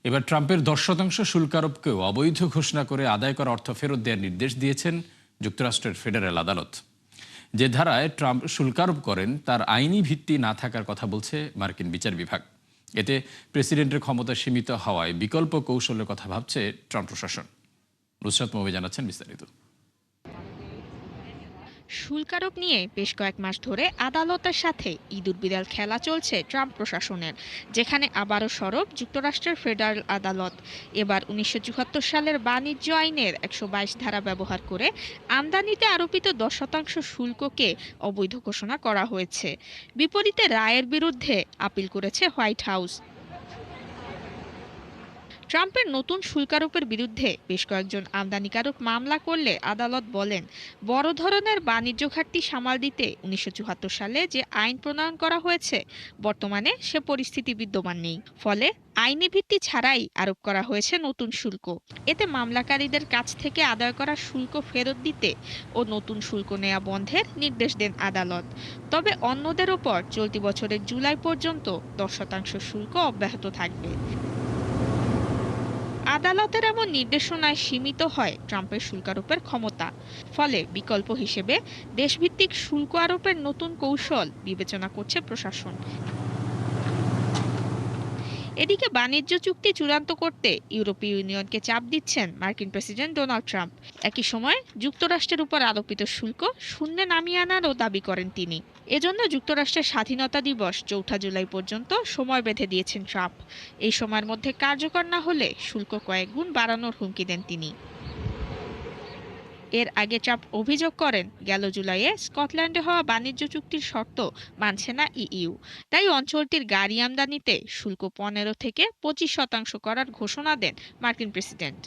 এবার ট্রাম্পের 10% শুল্ক আরোপকেও অবৈধ ঘোষণা করে আদায় করা অর্থ ফেরত দেওয়ার নির্দেশ দিয়েছেন যুক্তরাষ্ট্রের ফেডারেল আদালত। যে ধারায় ট্রাম্প শুল্ক আরোপ করেন তার আইনি ভিত্তি না থাকার কথা বলছে মার্কিন বিচার বিভাগ। এতে প্রেসিডেন্টের ক্ষমতা সীমিত হওয়ায় বিকল্প কৌশলের কথা ভাবছে ট্রাম্প প্রশাসন। নুসরাত মৌমি জানাচ্ছেন বিস্তারিত। শুল্ক আরোপ নিয়ে বেশ কয়েক মাস ধরে আদালতের সাথে ইঁদুর বিড়াল খেলা চলছে ট্রাম্প প্রশাসনের, যেখানে আবারও সরব যুক্তরাষ্ট্রের ফেডারেল আদালত। এবার 1974 সালের বাণিজ্য আইনের 122 ধারা ব্যবহার করে আমদানিতে আরোপিত 10% শুল্ককে অবৈধ ঘোষণা করা হয়েছে। বিপরীতে রায়ের বিরুদ্ধে আপিল করেছে হোয়াইট হাউস। ট্রাম্পের নতুন শুল্কারোপের বিরুদ্ধে বেশ কয়েকজন আমদানিকারক মামলা করলে আদালত বলেন, বড় ধরনের বাণিজ্য ঘাটতি সামাল দিতে 1974 সালে যে আইন প্রণয়ন করা হয়েছে বর্তমানে সে পরিস্থিতি বিদ্যমান নেই। ফলে আইনি ভিত্তি ছাড়াই আরোপ করা হয়েছে নতুন শুল্ক। এতে মামলাকারীদের কাছ থেকে আদায় করা শুল্ক ফেরত দিতে ও নতুন শুল্ক নেওয়া বন্ধের নির্দেশ দেন আদালত। তবে অন্যদের ওপর চলতি বছরের জুলাই পর্যন্ত 10% শুল্ক অব্যাহত থাকবে। আদালতের এমন নির্দেশনায় সীমিত হয় ট্রাম্পের শুল্ক আরোপের ক্ষমতা। ফলে বিকল্প হিসেবে দেশভিত্তিক শুল্ক আরোপের নতুন কৌশল বিবেচনা করছে প্রশাসন। এদিকে বাণিজ্য চুক্তি চূড়ান্ত করতে ইউরোপীয় ইউনিয়নকে চাপ দিচ্ছেন মার্কিন প্রেসিডেন্ট ডোনাল্ড ট্রাম্প। একই সময় যুক্তরাষ্ট্রের উপর আরোপিত শুল্ক শূন্যে নামিয়ে আনারও দাবি করেন তিনি। এজন্য যুক্তরাষ্ট্রের স্বাধীনতা দিবস 4 জুলাই পর্যন্ত সময় বেঁধে দিয়েছেন ট্রাম্প। এই সময়ের মধ্যে কার্যকর না হলে শুল্ক কয়েক গুণ বাড়ানোর হুমকি দেন তিনি। এর আগে ট্রাম্প অভিযোগ করেন, গেল জুলাইয়ে স্কটল্যান্ডে হওয়া বাণিজ্য চুক্তির শর্ত মানছে না ইইউ। তাই অঞ্চলটির গাড়ি আমদানিতে শুল্ক 15 থেকে 25% করার ঘোষণা দেন মার্কিন প্রেসিডেন্ট।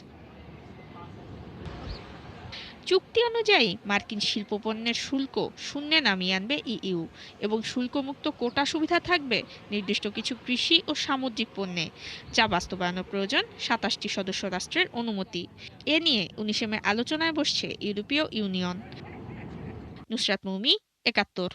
চুক্তি অনুযায়ী মার্কিন শিল্পপণ্যের শুল্ক শূন্যে নামিয়ে আনবে ইইউ এবং শুল্কমুক্ত কোটা সুবিধা থাকবে নির্দিষ্ট কিছু কৃষি ও সামুদ্রিক পণ্যে, যা বাস্তবায়নের প্রয়োজন 27টি সদস্য রাষ্ট্রের অনুমতি। এ নিয়ে 19 মে আলোচনায় বসছে ইউরোপীয় ইউনিয়ন। নুসরাত মৌমি, 71।